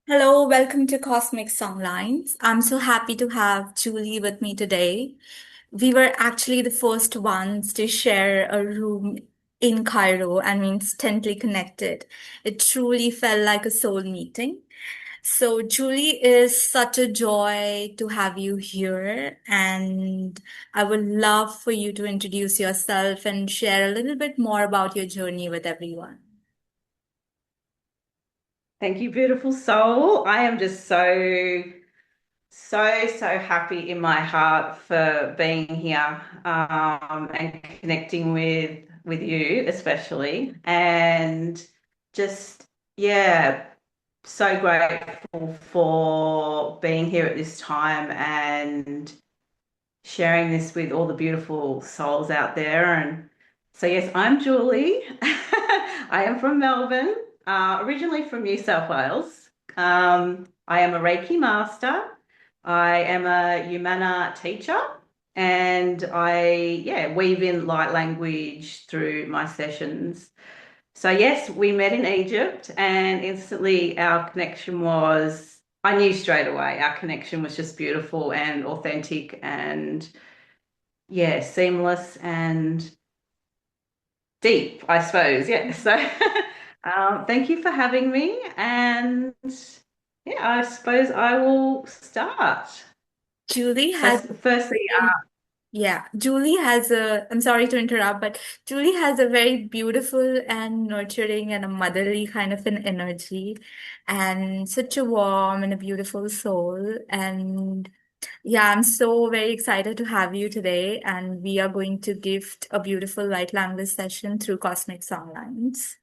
Hello, welcome to Cosmic Songlines. I'm so happy to have Julie with me today. We were actually the first ones to share a room in Cairo and we instantly connected. It truly felt like a soul meeting. So, Julie, is such a joy to have you here, and I would love for you to introduce yourself and share a little bit more about your journey with everyone. Thank you, beautiful soul. I am just so happy in my heart for being here and connecting with you, especially, and just yeah, so grateful for being here at this time and sharing this with all the beautiful souls out there. And so, yes, I'm Julie. I am from Melbourne, originally from New South Wales. I am a Reiki master. I am a Humana teacher. And I weave in light language through my sessions. So, yes, we met in Egypt, and instantly our connection was, I knew straight away, our connection was just beautiful and authentic and, yeah, seamless and deep, I suppose. Yeah. So, thank you for having me. And, yeah, I suppose I will start. Julie So, has firstly, Yeah, Julie has I'm sorry to interrupt, but Julie has a very beautiful and nurturing and a motherly kind of an energy and such a warm and a beautiful soul. And yeah, I'm so very excited to have you today. And we are going to gift a beautiful light language session through Cosmic Songlines.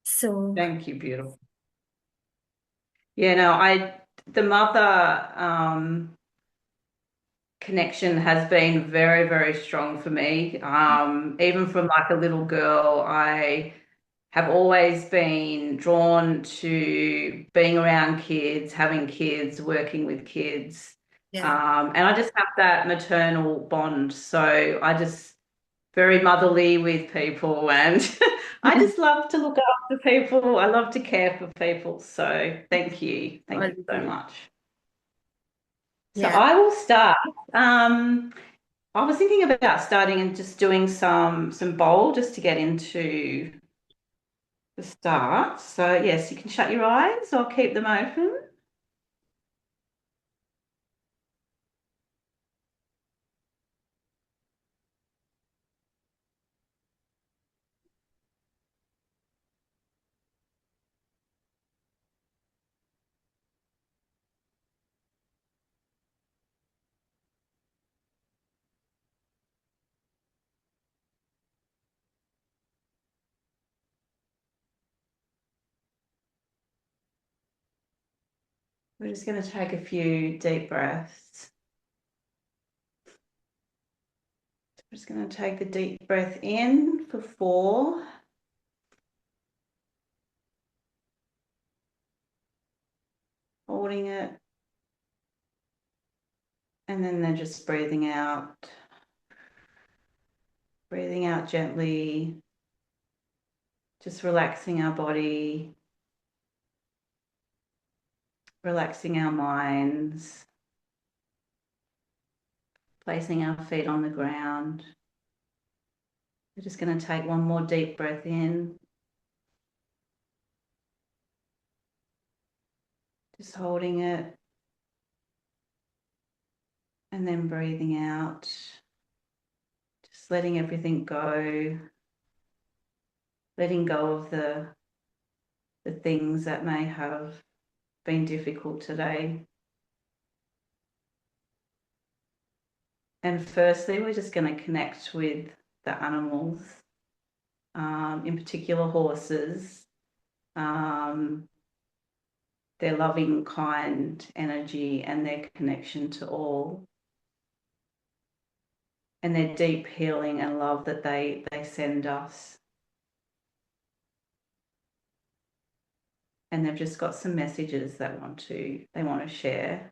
So, thank you, beautiful. Yeah, no, the mother, connection has been very strong for me. Even from like a little girl, I have always been drawn to being around kids, having kids, working with kids. yeah. And I just have that maternal bond. So I just very motherly with people and I just love to look after people. I love to care for people. So thank you. Thank All you so good. much. So Yeah. I will start. I was thinking about starting and just doing some bowl just to get into the start. So yes, you can shut your eyes or keep them open. We're just going to take a few deep breaths. We're just going to take the deep breath in for 4, holding it, and then they're just breathing out gently, just relaxing our body, relaxing our minds, placing our feet on the ground. We're just going to take one more deep breath in, just holding it, and then breathing out, just letting everything go, letting go of the things that may have been difficult today. And firstly, we're just going to connect with the animals, in particular horses, um, their loving, kind energy and their connection to all, and their deep healing and love that they send us. And they've just got some messages they want to share.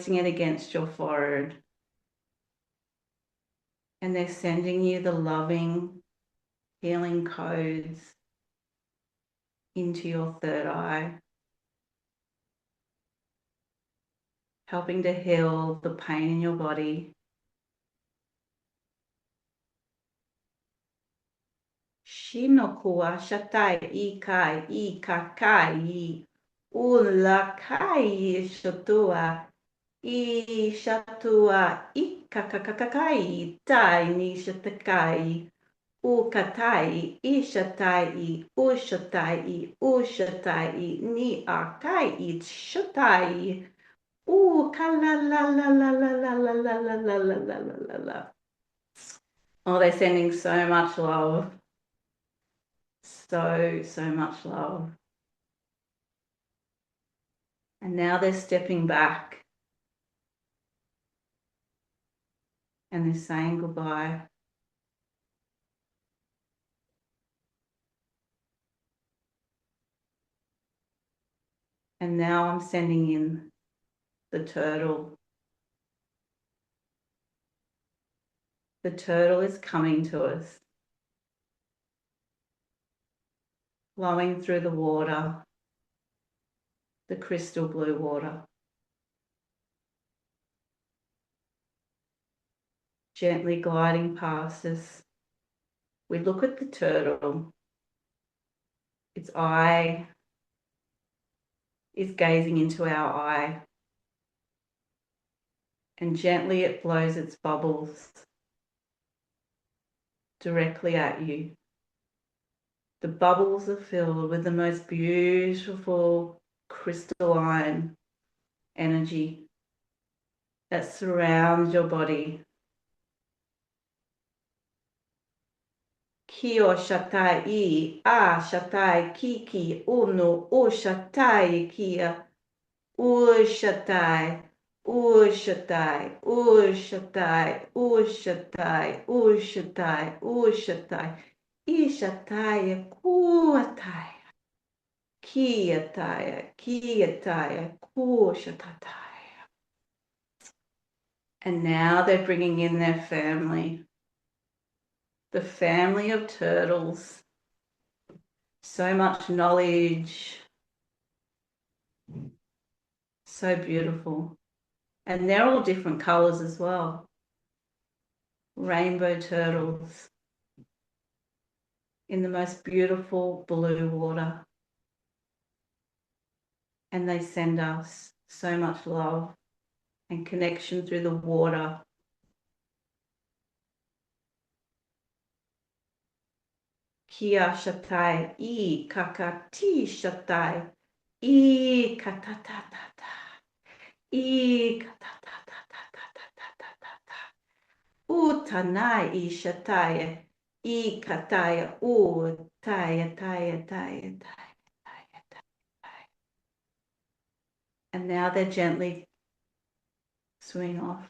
placing it against your forehead. And they're sending you the loving, healing codes into your third eye, helping to heal the pain in your body. Shinokua shatai ikai ikakai ulakai shotua I shatua ikakakakai tai ni shatakai ukatai ishatai ushatai ushatai ni akai shatai kala la la la la la la la la la la la la la. Oh, they're sending so much love. So much love. And now they're stepping back and they're saying goodbye. And now I'm sending in the turtle. The turtle is coming to us, flowing through the water, the crystal blue water, gently gliding past us. We look at the turtle. Its eye is gazing into our eye, and gently it blows its bubbles directly at you. The bubbles are filled with the most beautiful crystalline energy that surrounds your body. Kio shatai a shatai kiki unu o shatai kia ushatai ushatai ushatai ushatai ushatai ushatai ishatai kuatai kiatai kiatai kushatatai. And now they're bringing in their family, the family of turtles. So much knowledge, so beautiful. And they're all different colors as well. Rainbow turtles in the most beautiful blue water. And they send us so much love and connection through the water. Kia shatai, I kakati shatai, I katatatata, I katatatata. Utanai I shatai, I kataya, taya, taya, taya, taya. And now they're gently swimming off.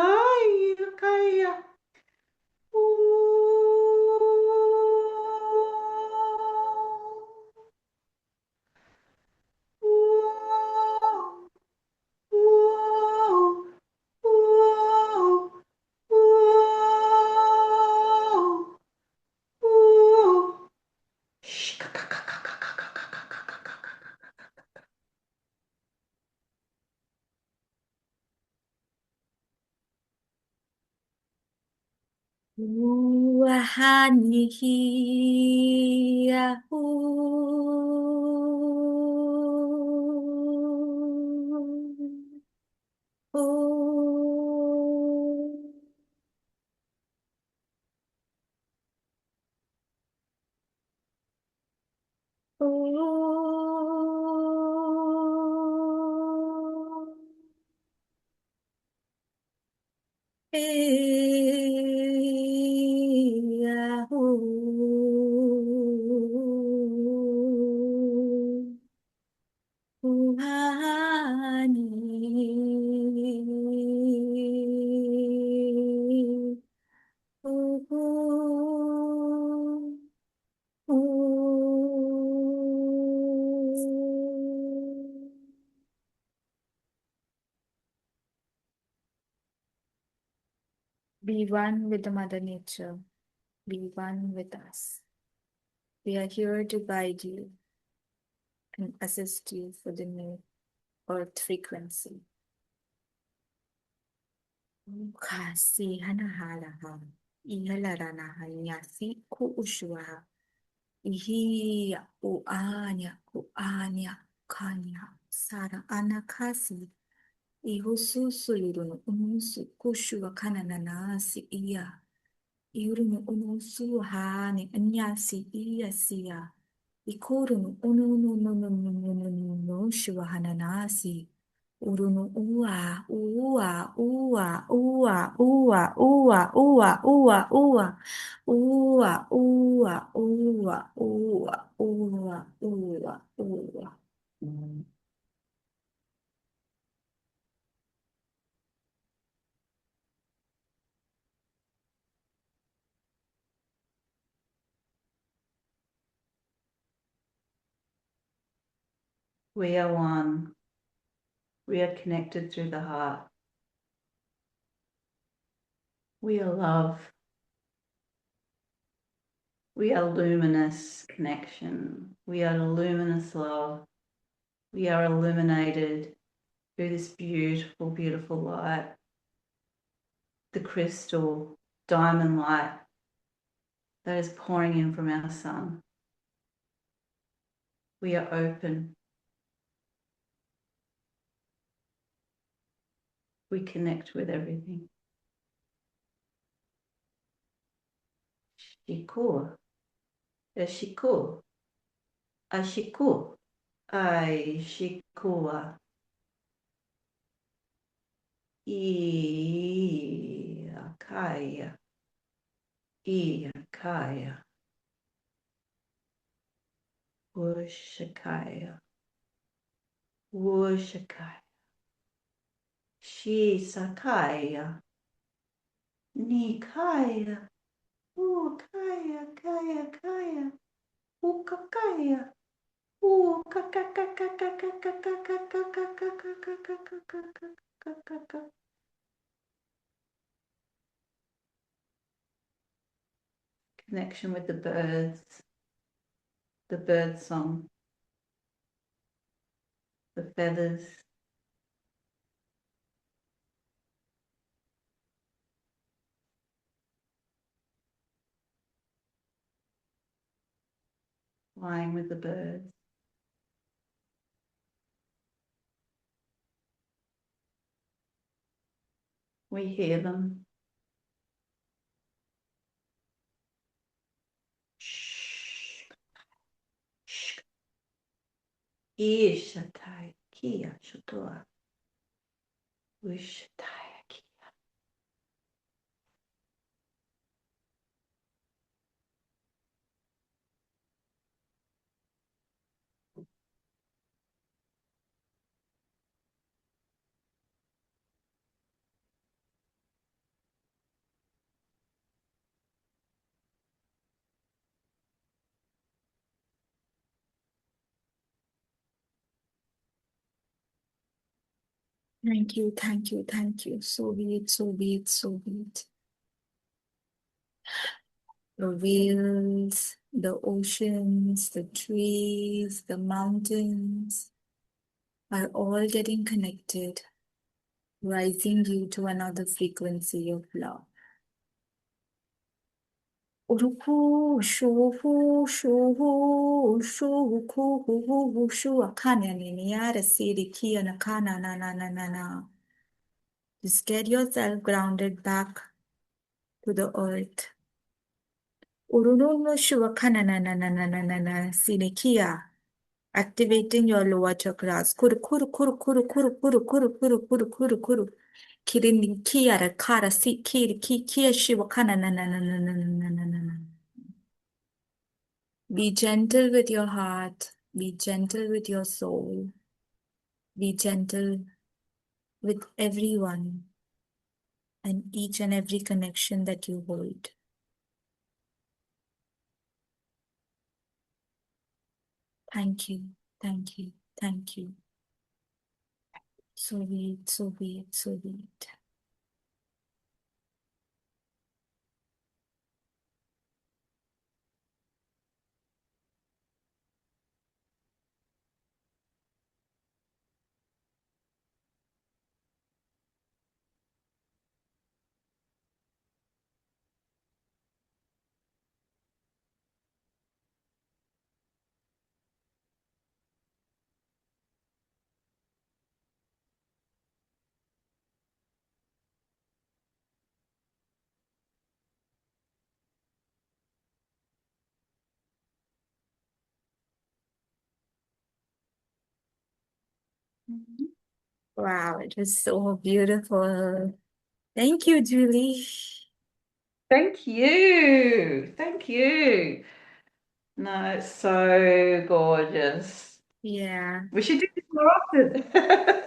Ai, Caia. Wahanihiyahu. Be one with the Mother Nature. Be one with us. We are here to guide you and assist you for the new Earth frequency. Kasi hanahalaha. Ihalaranaha nyasi kuushwa. Ihi uanya kanya sara anakasi. Ihususulirunu umusu kushwa kanananasi iya. Iurunu unusu hani anyasi iya siya. Ikurunu no shwa hananasi. Urunu ua. We are one. We are connected through the heart. We are love. We are luminous connection. We are luminous love. We are illuminated through this beautiful, beautiful light. The crystal diamond light that is pouring in from our sun. We are open. We connect with everything. Shikur. Shikur. Ashikur. Ai shikua. Iakaya. Iakaya. Ushakaya. Ushakaya. Shisakaya. Nikaya. Ukaya, kaya, kaya. Ukakaya. Connection with the bird song, the feathers. Flying with the birds. We hear them. Shh. Shh. Ishatai kia shutua. Wishatai kia. Thank you, thank you, thank you. So be it, so be it, so be it. The whales, the oceans, the trees, the mountains are all getting connected, rising you to another frequency of love. Uruku, shuhu, shuhu, shuhu, hu, shu, akana, niniara, siri, kia, nakana, na, na, na, na, na. Just get yourself grounded back to the earth. Uruno, shu, akana, na, na, na, na, na, na, na, siri, kia. Activating your lower chakras. Kuru, kuru, kuru, kuru, kuru, kuru, kuru, kuru, kuru, kuru, kuru. Kirin, kia, kara, si, kiri, ki, kia, shiva, kana, na, na, na, na, na, na, na, na, na. Be gentle with your heart. Be gentle with your soul. Be gentle with everyone and each and every connection that you hold. Thank you. Thank you. Thank you. So be it. So be it. So be it. Wow, it was so beautiful. Thank you, Julie. Thank you. Thank you. No, it's so gorgeous. Yeah. We should do this more often.